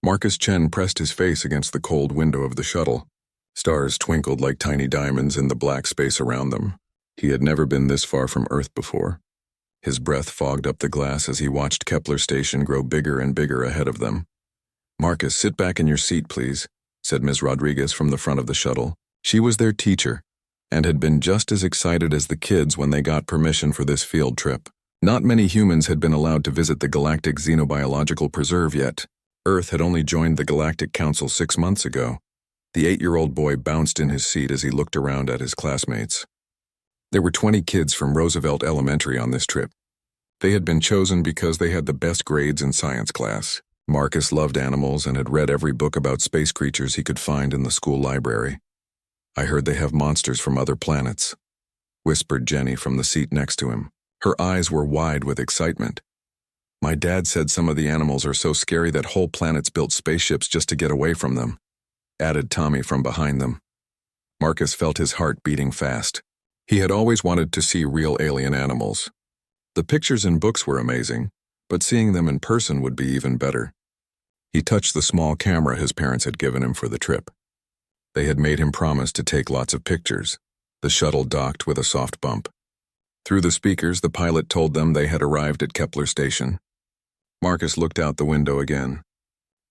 Marcus Chen pressed his face against the cold window of the shuttle. Stars twinkled like tiny diamonds in the black space around them. He had never been this far from Earth before. His breath fogged up the glass as he watched Kepler Station grow bigger and bigger ahead of them. "Marcus, sit back in your seat, please," said Ms. Rodriguez from the front of the shuttle. She was their teacher, and had been just as excited as the kids when they got permission for this field trip. Not many humans had been allowed to visit the Galactic Xenobiological Preserve yet. Earth had only joined the Galactic Council 6 months ago. The 8-year-old boy bounced in his seat as he looked around at his classmates. There were 20 kids from Roosevelt Elementary on this trip. They had been chosen because they had the best grades in science class. Marcus loved animals and had read every book about space creatures he could find in the school library. "I heard they have monsters from other planets," whispered Jenny from the seat next to him. Her eyes were wide with excitement. "My dad said some of the animals are so scary that whole planets built spaceships just to get away from them," added Tommy from behind them. Marcus felt his heart beating fast. He had always wanted to see real alien animals. The pictures in books were amazing, but seeing them in person would be even better. He touched the small camera his parents had given him for the trip. They had made him promise to take lots of pictures. The shuttle docked with a soft bump. Through the speakers, the pilot told them they had arrived at Kepler Station. Marcus looked out the window again.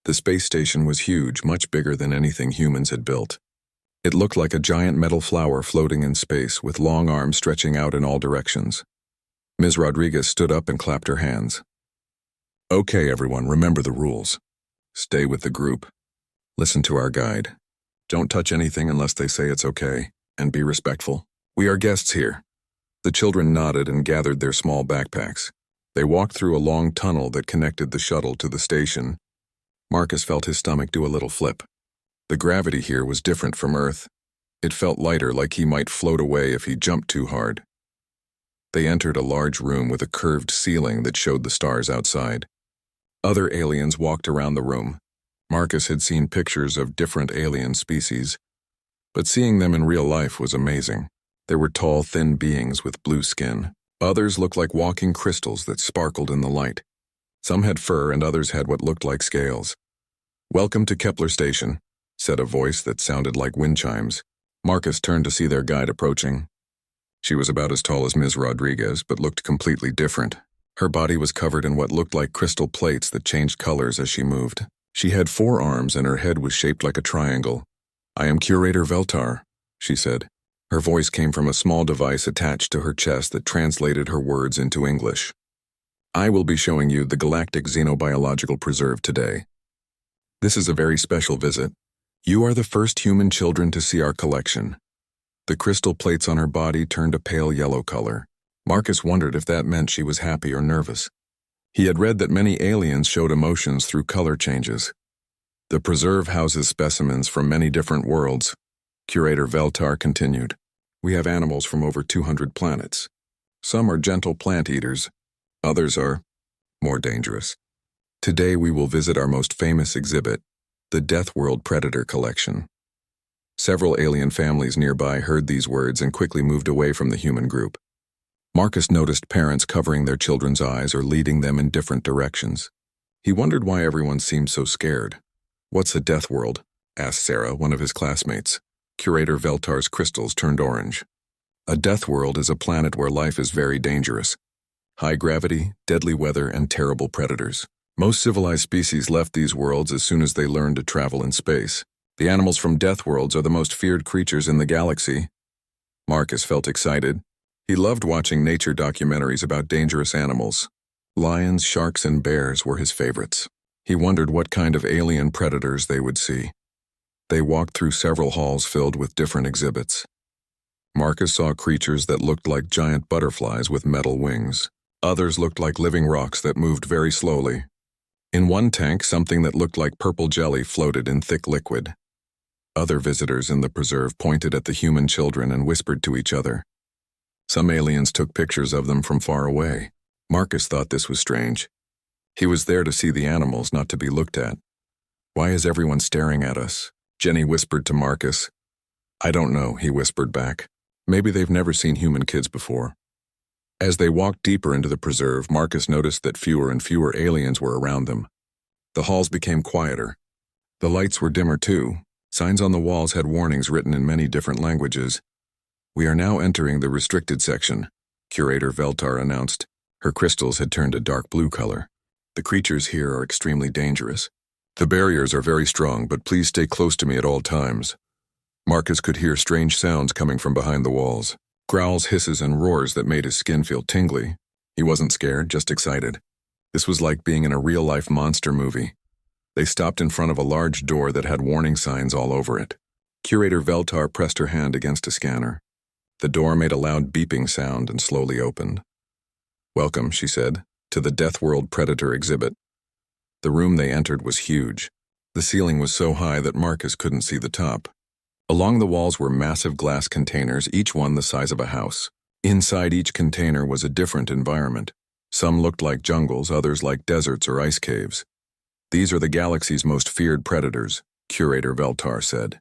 The space station was huge, much bigger than anything humans had built. It looked like a giant metal flower floating in space, with long arms stretching out in all directions. Ms. Rodriguez stood up and clapped her hands. "Okay, everyone, remember the rules. Stay with the group. Listen to our guide. Don't touch anything unless they say it's okay, and be respectful. We are guests here." The children nodded and gathered their small backpacks. They walked through a long tunnel that connected the shuttle to the station. Marcus felt his stomach do a little flip. The gravity here was different from Earth. It felt lighter, like he might float away if he jumped too hard. They entered a large room with a curved ceiling that showed the stars outside. Other aliens walked around the room. Marcus had seen pictures of different alien species, but seeing them in real life was amazing. There were tall, thin beings with blue skin. Others looked like walking crystals that sparkled in the light. Some had fur and others had what looked like scales. "Welcome to Kepler Station," said a voice that sounded like wind chimes. Marcus turned to see their guide approaching. She was about as tall as Ms. Rodriguez, but looked completely different. Her body was covered in what looked like crystal plates that changed colors as she moved. She had 4 arms and her head was shaped like a triangle. "I am Curator Veltar," she said. Her voice came from a small device attached to her chest that translated her words into English. "I will be showing you the Galactic Xenobiological Preserve today. This is a very special visit. You are the first human children to see our collection." The crystal plates on her body turned a pale yellow color. Marcus wondered if that meant she was happy or nervous. He had read that many aliens showed emotions through color changes. "The preserve houses specimens from many different worlds," Curator Veltar continued. "We have animals from over 200 planets. Some are gentle plant eaters. Others are more dangerous. Today we will visit our most famous exhibit, the Deathworld Predator Collection." Several alien families nearby heard these words and quickly moved away from the human group. Marcus noticed parents covering their children's eyes or leading them in different directions. He wondered why everyone seemed so scared. "What's a Deathworld?" asked Sarah, one of his classmates. Curator Veltar's crystals turned orange. "A Deathworld is a planet where life is very dangerous. High gravity, deadly weather, and terrible predators. Most civilized species left these worlds as soon as they learned to travel in space. The animals from Deathworlds are the most feared creatures in the galaxy." Marcus felt excited. He loved watching nature documentaries about dangerous animals. Lions, sharks, and bears were his favorites. He wondered what kind of alien predators they would see. They walked through several halls filled with different exhibits. Marcus saw creatures that looked like giant butterflies with metal wings. Others looked like living rocks that moved very slowly. In one tank, something that looked like purple jelly floated in thick liquid. Other visitors in the preserve pointed at the human children and whispered to each other. Some aliens took pictures of them from far away. Marcus thought this was strange. He was there to see the animals, not to be looked at. "Why is everyone staring at us?" Jenny whispered to Marcus. "I don't know," he whispered back. "Maybe they've never seen human kids before." As they walked deeper into the preserve, Marcus noticed that fewer and fewer aliens were around them. The halls became quieter. The lights were dimmer too. Signs on the walls had warnings written in many different languages. "We are now entering the restricted section," Curator Veltar announced. Her crystals had turned a dark blue color. "The creatures here are extremely dangerous. The barriers are very strong, but please stay close to me at all times." Marcus could hear strange sounds coming from behind the walls. Growls, hisses, and roars that made his skin feel tingly. He wasn't scared, just excited. This was like being in a real-life monster movie. They stopped in front of a large door that had warning signs all over it. Curator Veltar pressed her hand against a scanner. The door made a loud beeping sound and slowly opened. "Welcome," she said, "to the Deathworld Predator exhibit." The room they entered was huge. The ceiling was so high that Marcus couldn't see the top. Along the walls were massive glass containers, each one the size of a house. Inside each container was a different environment. Some looked like jungles, others like deserts or ice caves. "These are the galaxy's most feared predators," Curator Veltar said.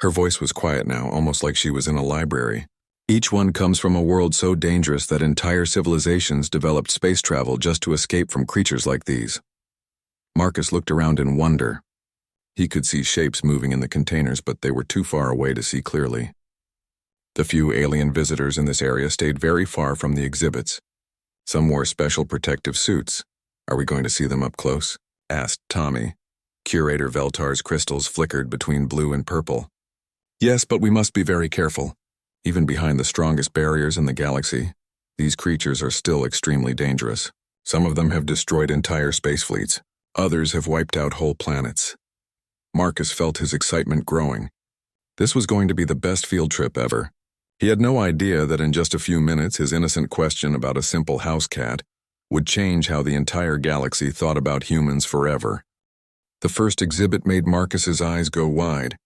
Her voice was quiet now, almost like she was in a library. "Each one comes from a world so dangerous that entire civilizations developed space travel just to escape from creatures like these." Marcus looked around in wonder. He could see shapes moving in the containers, but they were too far away to see clearly. The few alien visitors in this area stayed very far from the exhibits. Some wore special protective suits. "Are we going to see them up close?" asked Tommy. Curator Veltar's crystals flickered between blue and purple. "Yes, but we must be very careful. Even behind the strongest barriers in the galaxy, these creatures are still extremely dangerous. Some of them have destroyed entire space fleets. Others have wiped out whole planets." Marcus felt his excitement growing. This was going to be the best field trip ever. He had no idea that in just a few minutes his innocent question about a simple house cat would change how the entire galaxy thought about humans forever. The first exhibit made Marcus's eyes go wide.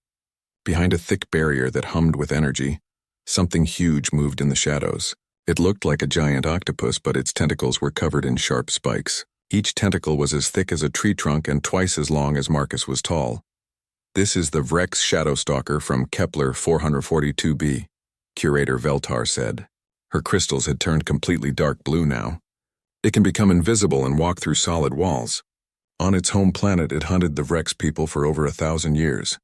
Behind a thick barrier that hummed with energy, something huge moved in the shadows. It looked like a giant octopus, but its tentacles were covered in sharp spikes. Each tentacle was as thick as a tree trunk and twice as long as Marcus was tall. "This is the Vrex Shadowstalker from Kepler 442b, Curator Veltar said. Her crystals had turned completely dark blue now. "It can become invisible and walk through solid walls. On its home planet, it hunted the Vrex people for over 1,000 years.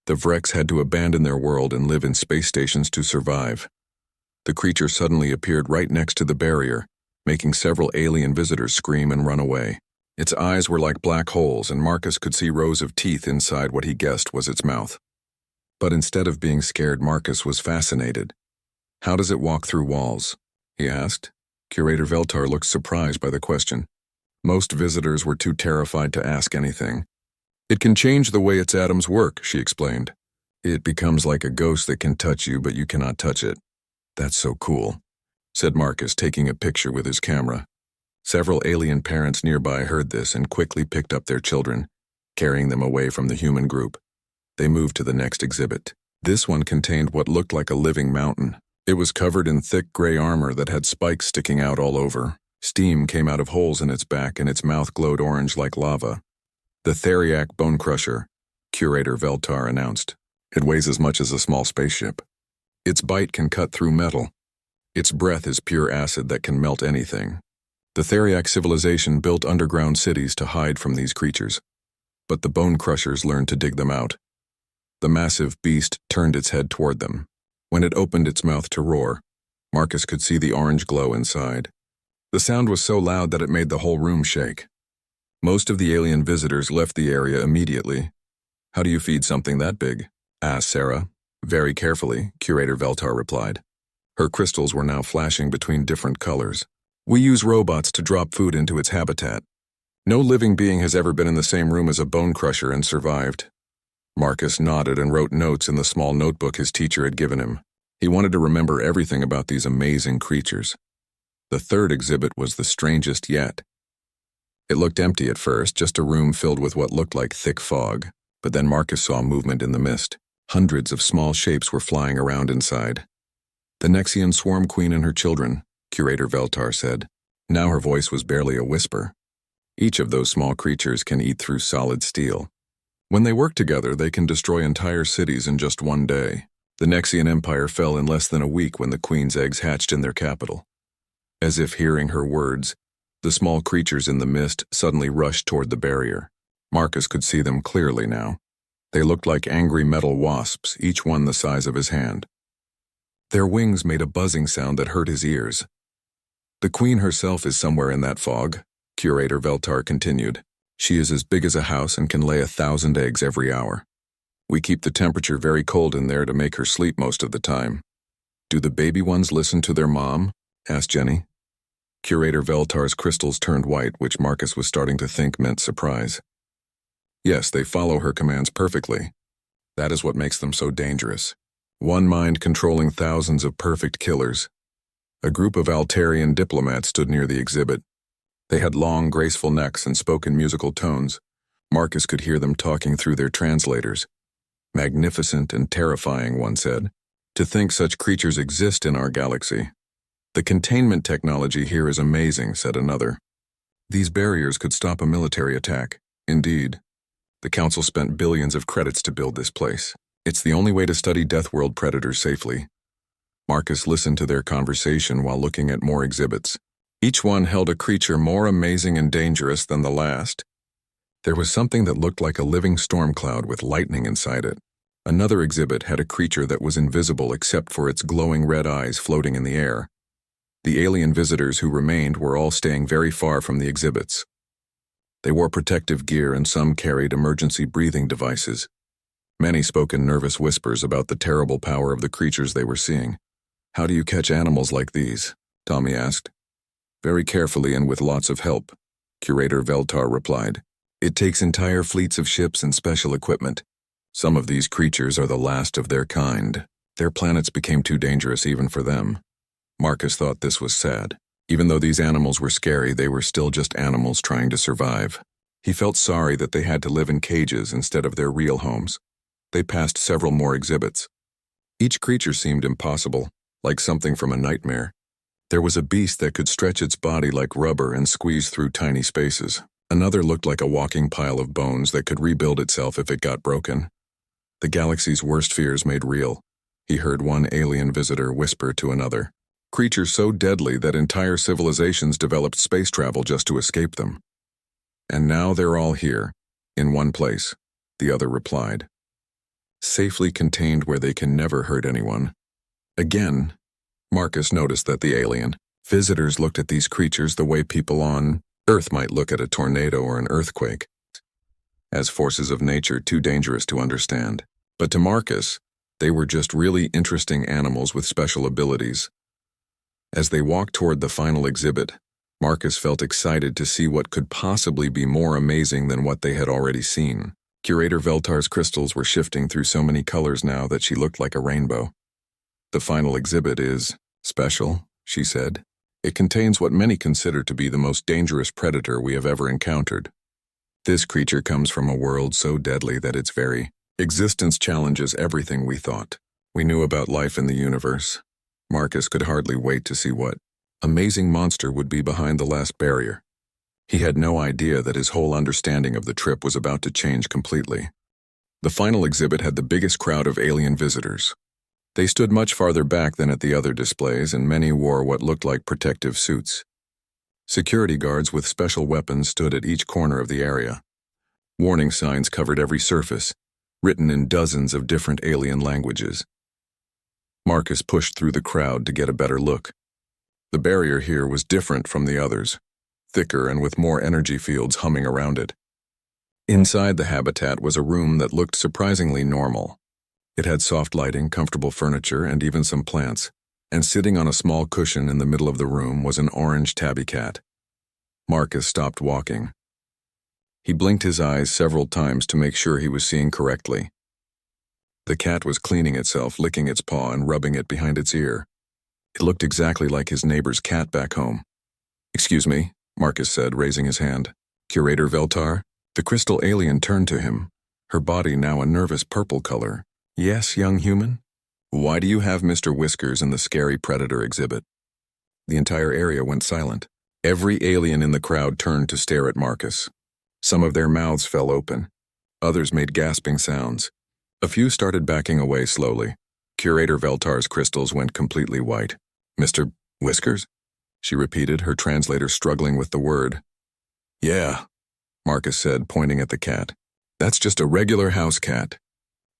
The Vrex had to abandon their world and live in space stations to survive." The creature suddenly appeared right next to the barrier, making several alien visitors scream and run away. Its eyes were like black holes, and Marcus could see rows of teeth inside what he guessed was its mouth. But instead of being scared, Marcus was fascinated. "How does it walk through walls?" he asked. Curator Veltar looked surprised by the question. Most visitors were too terrified to ask anything. "It can change the way its atoms work," she explained. "It becomes like a ghost that can touch you, but you cannot touch it." "That's so cool," said Marcus, taking a picture with his camera. Several alien parents nearby heard this and quickly picked up their children, carrying them away from the human group. They moved to the next exhibit. This one contained what looked like a living mountain. It was covered in thick gray armor that had spikes sticking out all over. Steam came out of holes in its back and its mouth glowed orange like lava. "The Theriac Bone Crusher," Curator Veltar announced. "It weighs as much as a small spaceship. Its bite can cut through metal. Its breath is pure acid that can melt anything." The Theriac civilization built underground cities to hide from these creatures, but the Bone Crushers learned to dig them out. The massive beast turned its head toward them. When it opened its mouth to roar, Marcus could see the orange glow inside. The sound was so loud that it made the whole room shake. Most of the alien visitors left the area immediately. "How do you feed something that big?" asked Sarah. "Very carefully," Curator Veltar replied. Her crystals were now flashing between different colors. "We use robots to drop food into its habitat. No living being has ever been in the same room as a bone crusher and survived." Marcus nodded and wrote notes in the small notebook his teacher had given him. He wanted to remember everything about these amazing creatures. The third exhibit was the strangest yet. It looked empty at first, just a room filled with what looked like thick fog, but then Marcus saw movement in the mist. Hundreds of small shapes were flying around inside. "The Nexian Swarm Queen and her children," Curator Veltar said. Now her voice was barely a whisper. "Each of those small creatures can eat through solid steel. When they work together, they can destroy entire cities in just one day. The Nexian Empire fell in less than a week when the Queen's eggs hatched in their capital." As if hearing her words, the small creatures in the mist suddenly rushed toward the barrier. Marcus could see them clearly now. They looked like angry metal wasps, each one the size of his hand. Their wings made a buzzing sound that hurt his ears. The queen herself is somewhere in that fog, Curator Veltar continued. She is as big as a house and can lay 1,000 eggs every hour. We keep the temperature very cold in there to make her sleep most of the time. Do the baby ones listen to their mom? Asked Jenny. Curator Veltar's crystals turned white, which Marcus was starting to think meant surprise. Yes, they follow her commands perfectly. That is what makes them so dangerous. One mind controlling thousands of perfect killers. A group of Altarian diplomats stood near the exhibit. They had long, graceful necks and spoke in musical tones. Marcus could hear them talking through their translators. Magnificent and terrifying, one said. To think such creatures exist in our galaxy. The containment technology here is amazing, said another. These barriers could stop a military attack. Indeed. The Council spent billions of credits to build this place. It's the only way to study Deathworld predators safely. Marcus listened to their conversation while looking at more exhibits. Each one held a creature more amazing and dangerous than the last. There was something that looked like a living storm cloud with lightning inside it. Another exhibit had a creature that was invisible except for its glowing red eyes floating in the air. The alien visitors who remained were all staying very far from the exhibits. They wore protective gear and some carried emergency breathing devices. Many spoke in nervous whispers about the terrible power of the creatures they were seeing. How do you catch animals like these? Tommy asked. Very carefully and with lots of help, Curator Veltar replied. It takes entire fleets of ships and special equipment. Some of these creatures are the last of their kind. Their planets became too dangerous even for them. Marcus thought this was sad. Even though these animals were scary, they were still just animals trying to survive. He felt sorry that they had to live in cages instead of their real homes. They passed several more exhibits. Each creature seemed impossible, like something from a nightmare. There was a beast that could stretch its body like rubber and squeeze through tiny spaces. Another looked like a walking pile of bones that could rebuild itself if it got broken. The galaxy's worst fears made real. He heard one alien visitor whisper to another. Creatures so deadly that entire civilizations developed space travel just to escape them. And now they're all here, in one place, the other replied. Safely contained where they can never hurt anyone. Again, Marcus noticed that the alien visitors looked at these creatures the way people on Earth might look at a tornado or an earthquake, as forces of nature too dangerous to understand. But to Marcus, they were just really interesting animals with special abilities. As they walked toward the final exhibit, Marcus felt excited to see what could possibly be more amazing than what they had already seen. Curator Veltar's crystals were shifting through so many colors now that she looked like a rainbow. The final exhibit is special, she said. It contains what many consider to be the most dangerous predator we have ever encountered. This creature comes from a world so deadly that its very existence challenges everything we thought we knew about life in the universe. Marcus could hardly wait to see what amazing monster would be behind the last barrier. He had no idea that his whole understanding of the trip was about to change completely. The final exhibit had the biggest crowd of alien visitors. They stood much farther back than at the other displays, and many wore what looked like protective suits. Security guards with special weapons stood at each corner of the area. Warning signs covered every surface, written in dozens of different alien languages. Marcus pushed through the crowd to get a better look. The barrier here was different from the others, thicker and with more energy fields humming around it. Inside the habitat was a room that looked surprisingly normal. It had soft lighting, comfortable furniture, and even some plants, and sitting on a small cushion in the middle of the room was an orange tabby cat. Marcus stopped walking. He blinked his eyes several times to make sure he was seeing correctly. The cat was cleaning itself, licking its paw and rubbing it behind its ear. It looked exactly like his neighbor's cat back home. "Excuse me," Marcus said, raising his hand. "Curator Veltar?" The crystal alien turned to him, her body now a nervous purple color. "Yes, young human? Why do you have Mr. Whiskers in the scary predator exhibit?" The entire area went silent. Every alien in the crowd turned to stare at Marcus. Some of their mouths fell open. Others made gasping sounds. A few started backing away slowly. Curator Veltar's crystals went completely white. "Mr. Whiskers?" she repeated, her translator struggling with the word. "Yeah. Marcus said, pointing at the cat. That's just a regular house cat.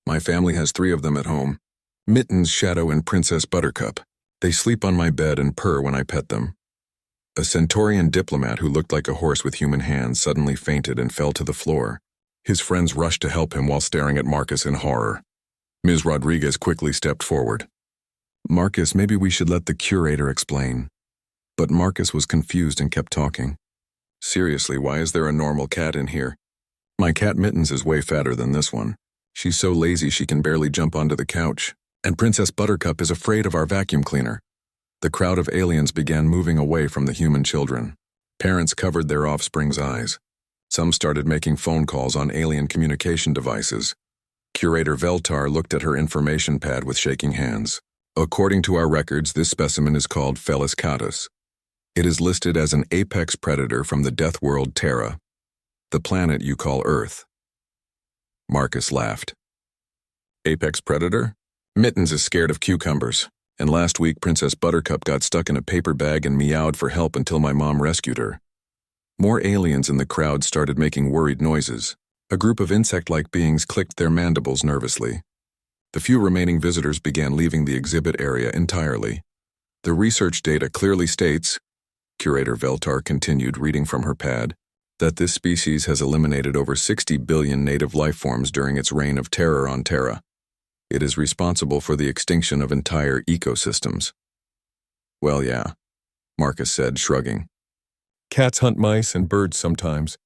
My family has 3 of them at home. Mittens, Shadow, and Princess Buttercup. They sleep on my bed and purr when I pet them. A Centaurian diplomat who looked like a horse with human hands suddenly fainted and fell to the floor. His friends rushed to help him while staring at Marcus in horror. Ms. Rodriguez quickly stepped forward. Marcus, maybe we should let the curator explain. But Marcus was confused and kept talking. Seriously, why is there a normal cat in here? My cat Mittens is way fatter than this one. She's so lazy she can barely jump onto the couch. And Princess Buttercup is afraid of our vacuum cleaner. The crowd of aliens began moving away from the human children. Parents covered their offspring's eyes. Some started making phone calls on alien communication devices. Curator Veltar looked at her information pad with shaking hands. According to our records, this specimen is called Felis catus. It is listed as an apex predator from the Deathworld Terra, the planet you call Earth. Marcus laughed. Apex predator? Mittens is scared of cucumbers, and last week Princess Buttercup got stuck in a paper bag and meowed for help until my mom rescued her. More aliens in the crowd started making worried noises. A group of insect-like beings clicked their mandibles nervously. The few remaining visitors began leaving the exhibit area entirely. The research data clearly states, Curator Veltar continued reading from her pad, that this species has eliminated over 60 billion native life forms during its reign of terror on Terra. It is responsible for the extinction of entire ecosystems. Well, yeah, Marcus said, shrugging. Cats hunt mice and birds sometimes,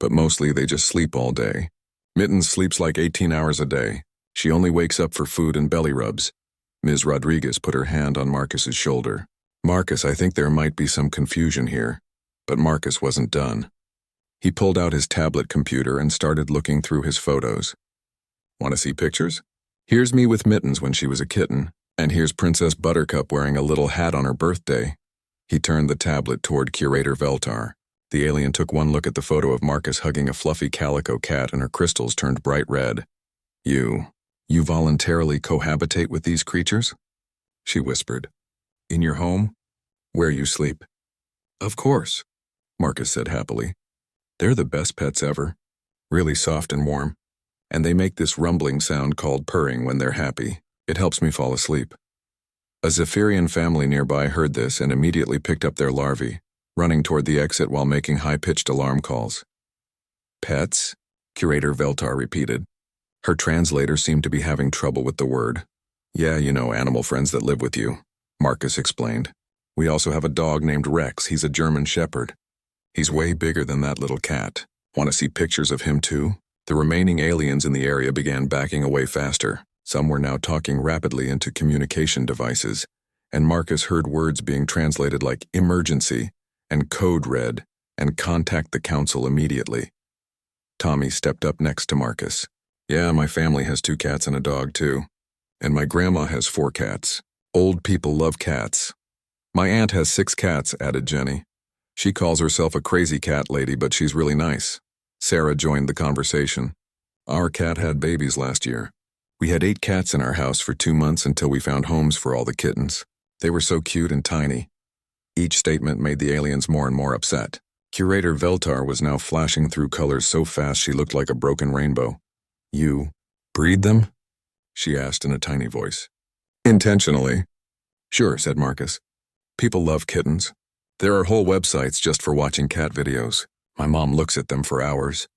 but mostly they just sleep all day. Mittens sleeps like 18 hours a day. She only wakes up for food and belly rubs. Ms. Rodriguez put her hand on Marcus's shoulder. Marcus, I think there might be some confusion here. But Marcus wasn't done. He pulled out his tablet computer and started looking through his photos. Want to see pictures? Here's me with Mittens when she was a kitten, and here's Princess Buttercup wearing a little hat on her birthday. He turned the tablet toward Curator Veltar. The alien took one look at the photo of Marcus hugging a fluffy calico cat, and her crystals turned bright red. You voluntarily cohabitate with these creatures? She whispered. In your home? Where you sleep? Of course, Marcus said happily. They're the best pets ever. Really soft and warm. And they make this rumbling sound called purring when they're happy. It helps me fall asleep. A Zephyrian family nearby heard this and immediately picked up their larvae, running toward the exit while making high-pitched alarm calls. Pets? Curator Veltar repeated. Her translator seemed to be having trouble with the word. Yeah, you know, animal friends that live with you, Marcus explained. We also have a dog named Rex. He's a German shepherd. He's way bigger than that little cat. Want to see pictures of him too? The remaining aliens in the area began backing away faster. Some were now talking rapidly into communication devices, and Marcus heard words being translated like emergency and code red and contact the council immediately. Tommy stepped up next to Marcus. Yeah, my family has 2 cats and a dog too. And my grandma has 4 cats. Old people love cats. My aunt has 6 cats, added Jenny. She calls herself a crazy cat lady, but she's really nice. Sarah joined the conversation. Our cat had babies last year. We had 8 cats in our house for 2 months until we found homes for all the kittens. They were so cute and tiny. Each statement made the aliens more and more upset. Curator Veltar was now flashing through colors so fast she looked like a broken rainbow. You breed them? She asked in a tiny voice. Intentionally. Sure, said Marcus. People love kittens. There are whole websites just for watching cat videos. My mom looks at them for hours.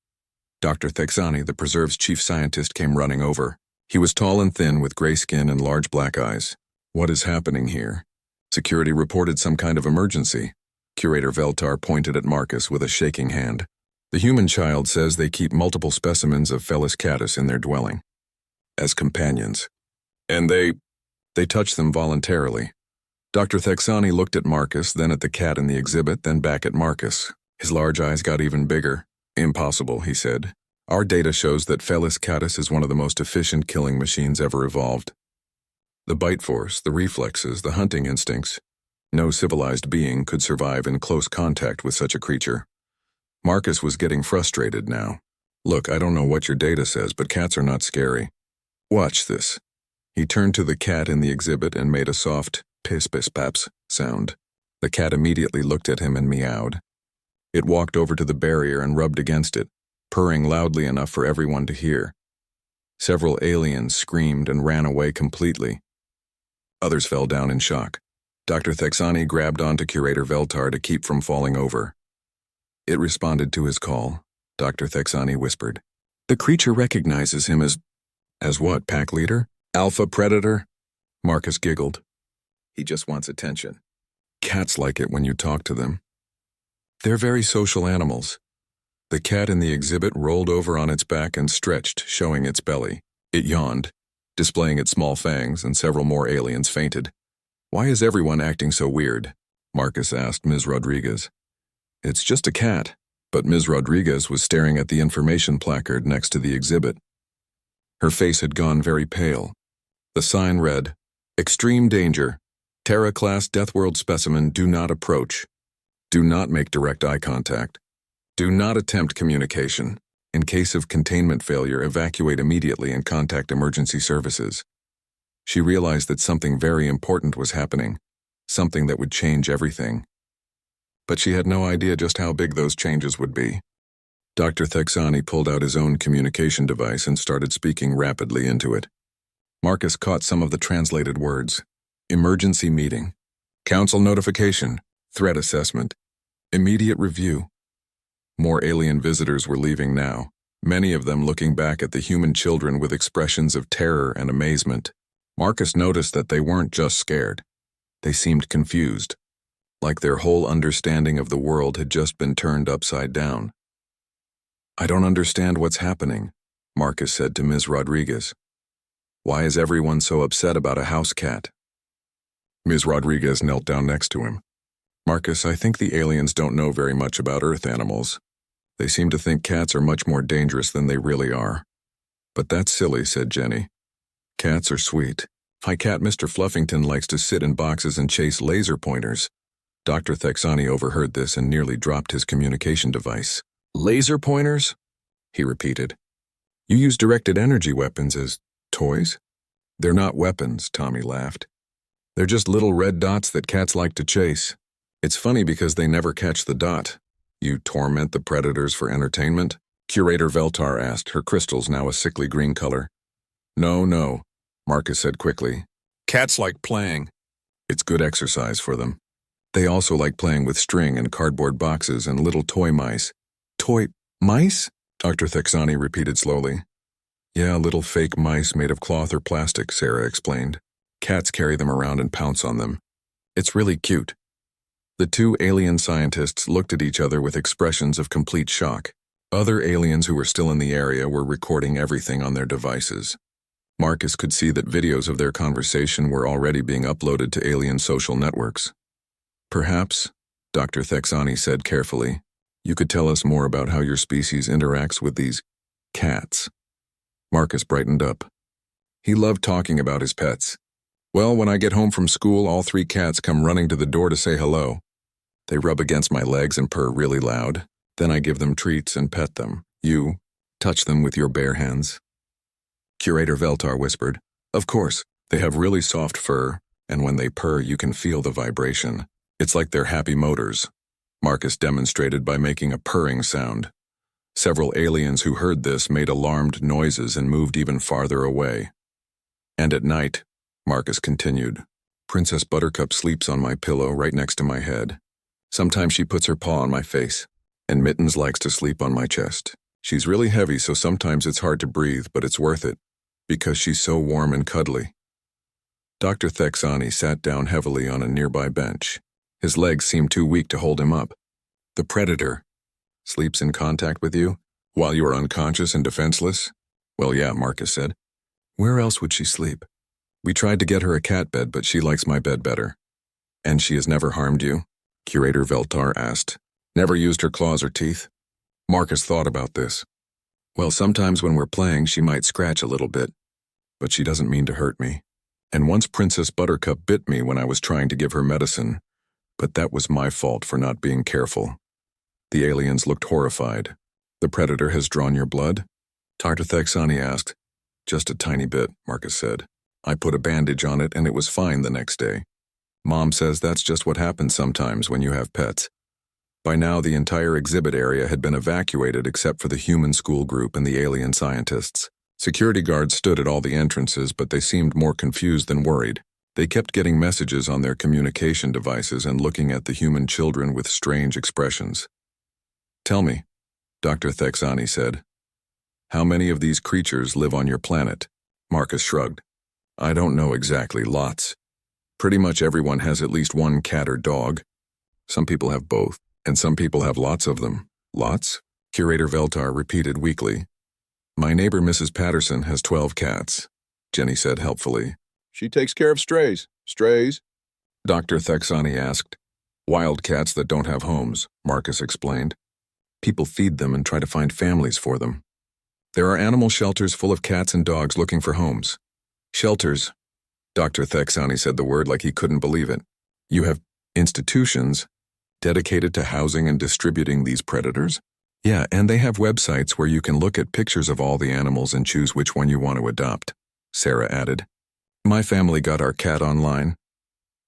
Dr. Thexani, the preserve's chief scientist, came running over. He was tall and thin with gray skin and large black eyes. What is happening here? Security reported some kind of emergency. Curator Veltar pointed at Marcus with a shaking hand. The human child says they keep multiple specimens of Felis catus in their dwelling. As companions. And they touch them voluntarily. Dr. Thexani looked at Marcus, then at the cat in the exhibit, then back at Marcus. His large eyes got even bigger. Impossible, he said. Our data shows that Felis catus is one of the most efficient killing machines ever evolved. The bite force, the reflexes, the hunting instincts. No civilized being could survive in close contact with such a creature. Marcus was getting frustrated now. Look, I don't know what your data says, but cats are not scary. Watch this. He turned to the cat in the exhibit and made a soft piss-piss-paps sound. The cat immediately looked at him and meowed. It walked over to the barrier and rubbed against it, purring loudly enough for everyone to hear. Several aliens screamed and ran away completely. Others fell down in shock. Dr. Thexani grabbed onto Curator Veltar to keep from falling over. It responded to his call. Dr. Thexani whispered. The creature recognizes him as what, pack leader? Alpha predator? Marcus giggled. He just wants attention. Cats like it when you talk to them. They're very social animals. The cat in the exhibit rolled over on its back and stretched, showing its belly. It yawned, displaying its small fangs, and several more aliens fainted. Why is everyone acting so weird? Marcus asked Ms. Rodriguez. It's just a cat, but Ms. Rodriguez was staring at the information placard next to the exhibit. Her face had gone very pale. The sign read, Extreme danger. Terra-class Deathworld specimen do not approach. Do not make direct eye contact. Do not attempt communication. In case of containment failure, evacuate immediately and contact emergency services. She realized that something very important was happening, something that would change everything. But she had no idea just how big those changes would be. Dr. Thexani pulled out his own communication device and started speaking rapidly into it. Marcus caught some of the translated words. Emergency meeting. Council notification. Threat assessment. Immediate review. More alien visitors were leaving now, many of them looking back at the human children with expressions of terror and amazement. Marcus noticed that they weren't just scared. They seemed confused, like their whole understanding of the world had just been turned upside down. I don't understand what's happening, Marcus said to Ms. Rodriguez. Why is everyone so upset about a house cat? Ms. Rodriguez knelt down next to him. Marcus, I think the aliens don't know very much about Earth animals. They seem to think cats are much more dangerous than they really are. But that's silly, said Jenny. Cats are sweet. My cat Mr. Fluffington likes to sit in boxes and chase laser pointers. Dr. Thexani overheard this and nearly dropped his communication device. Laser pointers? He repeated. You use directed energy weapons as toys? They're not weapons, Tommy laughed. They're just little red dots that cats like to chase. It's funny because they never catch the dot. You torment the predators for entertainment? Curator Veltar asked, her crystals now a sickly green color. No, Marcus said quickly. Cats like playing. It's good exercise for them. They also like playing with string and cardboard boxes and little toy mice. Toy mice? Dr. Thexani repeated slowly. Yeah, little fake mice made of cloth or plastic, Sarah explained. Cats carry them around and pounce on them. It's really cute. The two alien scientists looked at each other with expressions of complete shock. Other aliens who were still in the area were recording everything on their devices. Marcus could see that videos of their conversation were already being uploaded to alien social networks. Perhaps, Dr. Thexani said carefully, you could tell us more about how your species interacts with these cats. Marcus brightened up. He loved talking about his pets. Well, when I get home from school, all 3 cats come running to the door to say hello. They rub against my legs and purr really loud. Then I give them treats and pet them. You touch them with your bare hands. Curator Veltar whispered, Of course, they have really soft fur, and when they purr you can feel the vibration. It's like they're happy motors. Marcus demonstrated by making a purring sound. Several aliens who heard this made alarmed noises and moved even farther away. And at night, Marcus continued, Princess Buttercup sleeps on my pillow right next to my head. Sometimes she puts her paw on my face, and Mittens likes to sleep on my chest. She's really heavy, so sometimes it's hard to breathe, but it's worth it, because she's so warm and cuddly. Dr. Thexani sat down heavily on a nearby bench. His legs seemed too weak to hold him up. The predator sleeps in contact with you, while you are unconscious and defenseless? Well, yeah, Marcus said. Where else would she sleep? We tried to get her a cat bed, but she likes my bed better. And she has never harmed you? Curator Veltar asked. Never used her claws or teeth? Marcus thought about this. Well, sometimes when we're playing, she might scratch a little bit, but she doesn't mean to hurt me. And once Princess Buttercup bit me when I was trying to give her medicine, but that was my fault for not being careful. The aliens looked horrified. The predator has drawn your blood? Dr. Thexani asked. Just a tiny bit, Marcus said. I put a bandage on it and it was fine the next day. Mom says that's just what happens sometimes when you have pets. By now, the entire exhibit area had been evacuated except for the human school group and the alien scientists. Security guards stood at all the entrances, but they seemed more confused than worried. They kept getting messages on their communication devices and looking at the human children with strange expressions. "Tell me," Dr. Thexani said, "how many of these creatures live on your planet?" Marcus shrugged. "I don't know exactly, lots. Pretty much everyone has at least one cat or dog. Some people have both, and some people have lots of them." "Lots?" Curator Veltar repeated weakly. "My neighbor Mrs. Patterson has 12 cats," Jenny said helpfully. "She takes care of strays." "Strays?" Dr. Thexani asked. "Wild cats that don't have homes," Marcus explained. "People feed them and try to find families for them. There are animal shelters full of cats and dogs looking for homes." "Shelters?" Dr. Thexani said the word like he couldn't believe it. "You have institutions dedicated to housing and distributing these predators?" "Yeah, and they have websites where you can look at pictures of all the animals and choose which one you want to adopt," Sarah added. "My family got our cat online."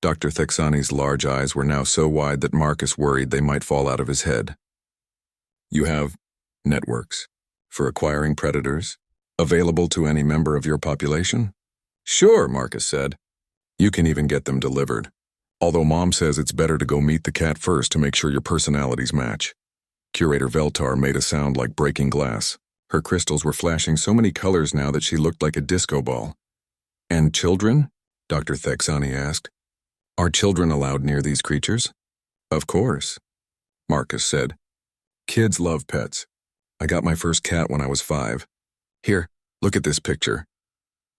Dr. Thexani's large eyes were now so wide that Marcus worried they might fall out of his head. "You have networks for acquiring predators, available to any member of your population?" "Sure," Marcus said. "You can even get them delivered. Although Mom says it's better to go meet the cat first to make sure your personalities match." Curator Veltar made a sound like breaking glass. Her crystals were flashing so many colors now that she looked like a disco ball. "And children?" Dr. Thexani asked. "Are children allowed near these creatures?" "Of course," Marcus said. "Kids love pets. I got my first cat when I was 5. Here, look at this picture."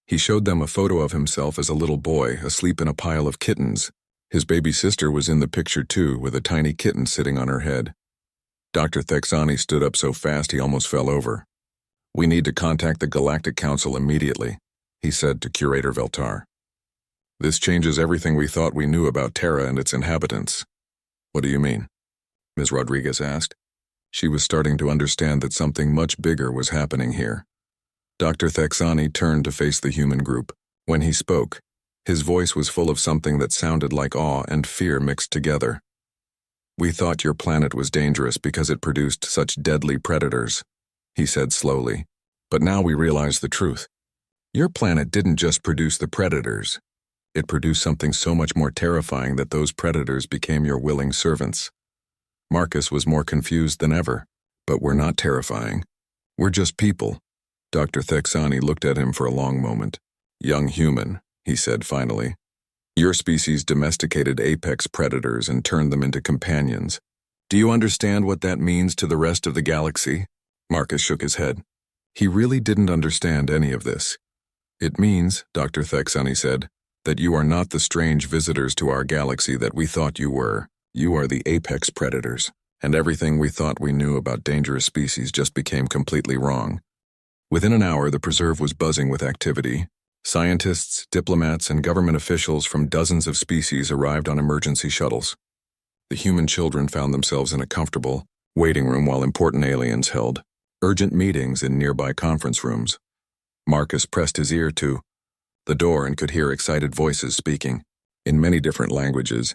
He showed them a photo of himself as a little boy, asleep in a pile of kittens. His baby sister was in the picture too, with a tiny kitten sitting on her head. Dr. Thexani stood up so fast he almost fell over. "We need to contact the Galactic Council immediately," he said to Curator Veltar. "This changes everything we thought we knew about Terra and its inhabitants." "What do you mean?" Ms. Rodriguez asked. She was starting to understand that something much bigger was happening here. Dr. Thexani turned to face the human group. When he spoke, his voice was full of something that sounded like awe and fear mixed together. "We thought your planet was dangerous because it produced such deadly predators," he said slowly. "But now we realize the truth. Your planet didn't just produce the predators. It produced something so much more terrifying that those predators became your willing servants." Marcus was more confused than ever. "But we're not terrifying. We're just people." Dr. Thexani looked at him for a long moment. "Young human," he said finally. "Your species domesticated apex predators and turned them into companions. Do you understand what that means to the rest of the galaxy?" Marcus shook his head. He really didn't understand any of this. "It means," Dr. Thexani said, "that you are not the strange visitors to our galaxy that we thought you were. You are the apex predators, and everything we thought we knew about dangerous species just became completely wrong." Within an hour, the preserve was buzzing with activity. Scientists, diplomats, and government officials from dozens of species arrived on emergency shuttles. The human children found themselves in a comfortable waiting room while important aliens held urgent meetings in nearby conference rooms. Marcus pressed his ear to the door and could hear excited voices speaking in many different languages.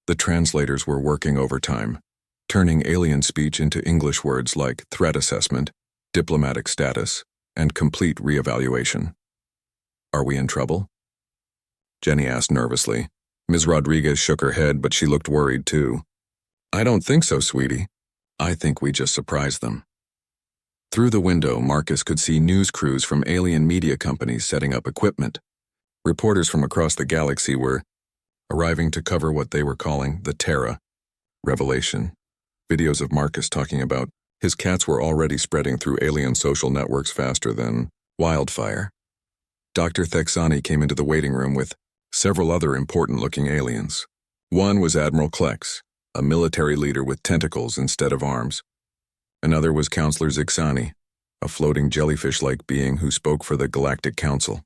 The translators were working overtime, turning alien speech into English words like threat assessment, diplomatic status, and complete reevaluation. "Are we in trouble?" Jenny asked nervously. Ms. Rodriguez shook her head, but she looked worried too. "I don't think so, sweetie. I think we just surprised them." Through the window, Marcus could see news crews from alien media companies setting up equipment. Reporters from across the galaxy were arriving to cover what they were calling the Terra revelation. Videos of Marcus talking about his cats were already spreading through alien social networks faster than wildfire. Dr. Thexani came into the waiting room with several other important-looking aliens. One was Admiral Klex, a military leader with tentacles instead of arms. Another was Counselor Zixani, a floating jellyfish-like being who spoke for the Galactic Council.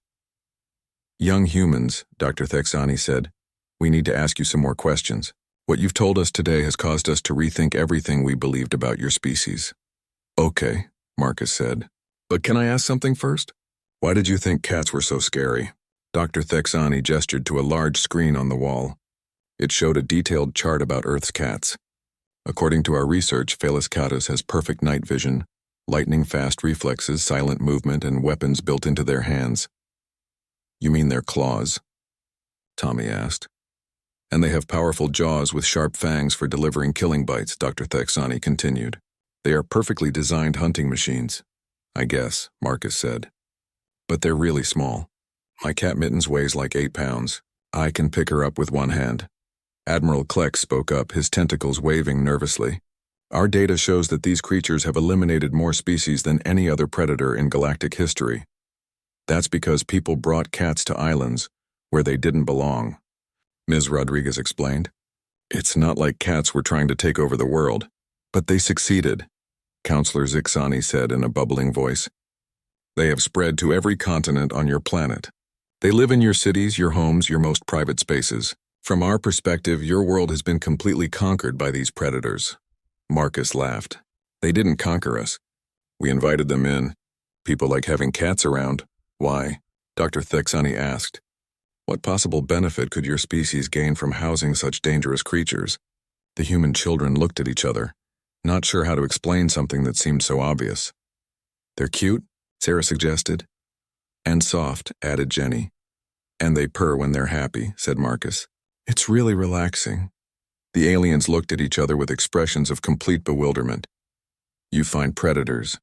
"Young humans," Dr. Thexani said, "we need to ask you some more questions. What you've told us today has caused us to rethink everything we believed about your species." "Okay," Marcus said. "But can I ask something first? Why did you think cats were so scary?" Dr. Thexani gestured to a large screen on the wall. It showed a detailed chart about Earth's cats. According to our research, Housecats has perfect night vision, lightning-fast reflexes, silent movement, and weapons built into their hands. You mean their claws? Tommy asked. And they have powerful jaws with sharp fangs for delivering killing bites, Dr. Thexani continued. They are perfectly designed hunting machines. I guess, Marcus said. But they're really small. My cat Mittens weighs like 8 pounds. I can pick her up with one hand. Admiral Kleck spoke up, his tentacles waving nervously. Our data shows that these creatures have eliminated more species than any other predator in galactic history. That's because people brought cats to islands where they didn't belong, Ms. Rodriguez explained. It's not like cats were trying to take over the world, but they succeeded, Counselor Zixani said in a bubbling voice. They have spread to every continent on your planet. They live in your cities, your homes, your most private spaces. From our perspective, your world has been completely conquered by these predators. Marcus laughed. They didn't conquer us. We invited them in. People like having cats around. Why? Dr. Thexani asked. What possible benefit could your species gain from housing such dangerous creatures? The human children looked at each other, not sure how to explain something that seemed so obvious. They're cute, Sarah suggested. And soft, added Jenny. And they purr when they're happy, said Marcus. It's really relaxing. The aliens looked at each other with expressions of complete bewilderment. You find predators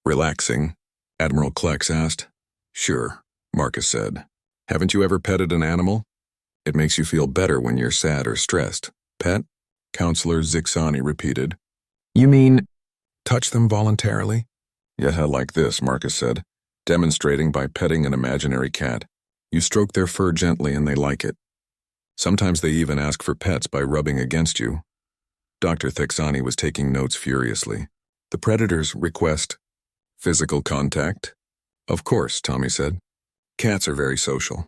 relaxing? Admiral Klex asked. Sure, Marcus said. Haven't you ever petted an animal? It makes you feel better when you're sad or stressed. Pet? Counselor Zixani repeated. You mean touch them voluntarily? Yeah, like this, Marcus said, demonstrating by petting an imaginary cat. You stroke their fur gently and they like it. Sometimes they even ask for pets by rubbing against you. Dr. Thexani was taking notes furiously. The predators request physical contact? Of course, Tommy said. Cats are very social.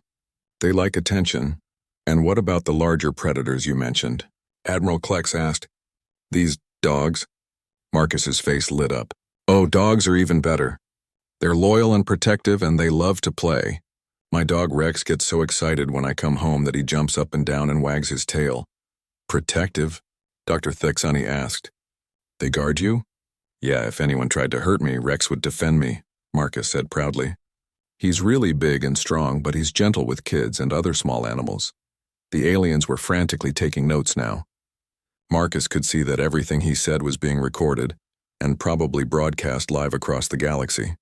They like attention. And what about the larger predators you mentioned? Admiral Klex asked. These dogs? Marcus's face lit up. Oh, dogs are even better. They're loyal and protective and they love to play. My dog Rex gets so excited when I come home that he jumps up and down and wags his tail. Protective? Dr. Thexani asked. They guard you? Yeah, if anyone tried to hurt me, Rex would defend me, Marcus said proudly. He's really big and strong, but he's gentle with kids and other small animals. The aliens were frantically taking notes now. Marcus could see that everything he said was being recorded and probably broadcast live across the galaxy.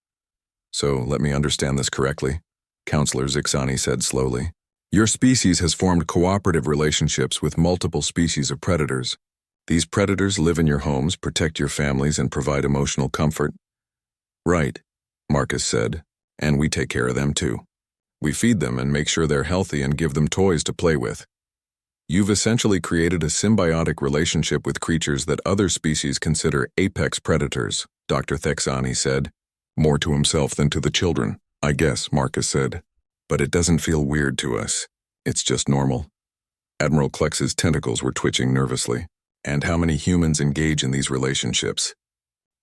So, let me understand this correctly. Counselor Zixani said slowly. Your species has formed cooperative relationships with multiple species of predators. These predators live in your homes, protect your families, and provide emotional comfort. Right, Marcus said, and we take care of them too. We feed them and make sure they're healthy and give them toys to play with. You've essentially created a symbiotic relationship with creatures that other species consider apex predators, Dr. Thexani said, more to himself than to the children. I guess, Marcus said. But it doesn't feel weird to us. It's just normal. Admiral Klex's tentacles were twitching nervously. And how many humans engage in these relationships?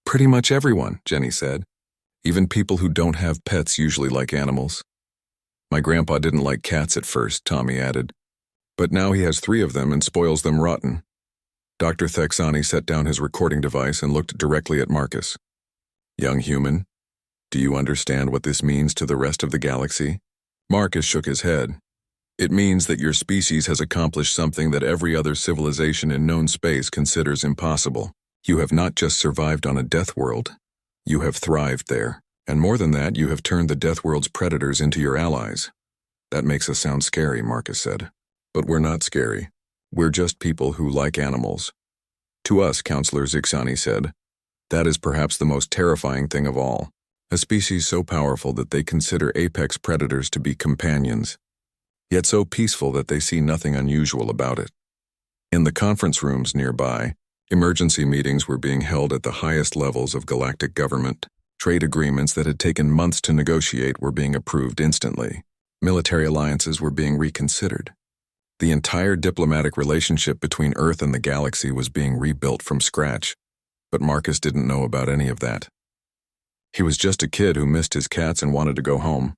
Pretty much everyone, Jenny said. Even people who don't have pets usually like animals. My grandpa didn't like cats at first, Tommy added. But now he has 3 of them and spoils them rotten. Dr. Thexani set down his recording device and looked directly at Marcus. Young human, do you understand what this means to the rest of the galaxy? Marcus shook his head. It means that your species has accomplished something that every other civilization in known space considers impossible. You have not just survived on a Deathworld. You have thrived there. And more than that, you have turned the Deathworld's predators into your allies. That makes us sound scary, Marcus said. But we're not scary. We're just people who like animals. To us, Counselor Zixani said, that is perhaps the most terrifying thing of all. A species so powerful that they consider apex predators to be companions, yet so peaceful that they see nothing unusual about it. In the conference rooms nearby, emergency meetings were being held at the highest levels of galactic government. Trade agreements that had taken months to negotiate were being approved instantly. Military alliances were being reconsidered. The entire diplomatic relationship between Earth and the galaxy was being rebuilt from scratch, but Marcus didn't know about any of that. He was just a kid who missed his cats and wanted to go home.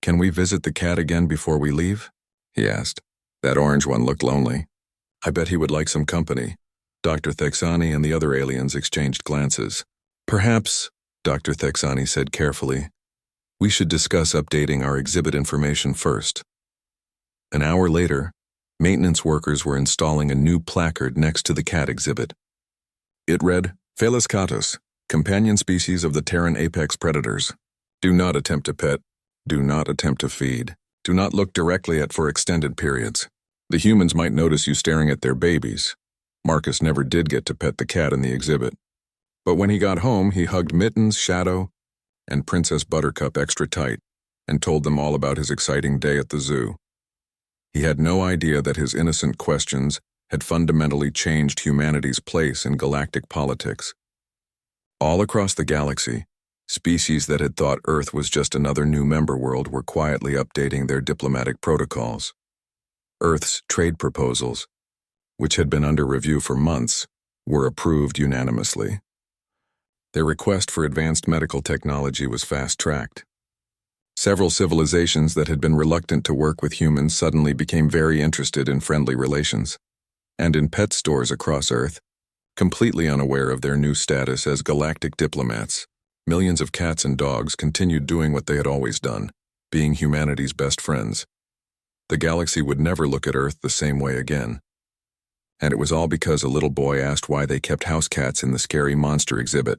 Can we visit the cat again before we leave? He asked. That orange one looked lonely. I bet he would like some company. Dr. Thexani and the other aliens exchanged glances. Perhaps, Dr. Thexani said carefully, we should discuss updating our exhibit information first. An hour later, maintenance workers were installing a new placard next to the cat exhibit. It read, Felis catus, companion species of the Terran apex predators. Do not attempt to pet. Do not attempt to feed. Do not look directly at for extended periods. The humans might notice you staring at their babies. Marcus never did get to pet the cat in the exhibit. But when he got home, he hugged Mittens, Shadow, and Princess Buttercup extra tight and told them all about his exciting day at the zoo. He had no idea that his innocent questions had fundamentally changed humanity's place in galactic politics. All across the galaxy, species that had thought Earth was just another new member world were quietly updating their diplomatic protocols. Earth's trade proposals, which had been under review for months, were approved unanimously. Their request for advanced medical technology was fast-tracked. Several civilizations that had been reluctant to work with humans suddenly became very interested in friendly relations. And in pet stores across Earth, completely unaware of their new status as galactic diplomats, millions of cats and dogs continued doing what they had always done, being humanity's best friends. The galaxy would never look at Earth the same way again. And it was all because a little boy asked why they kept housecats in the scary monster exhibit.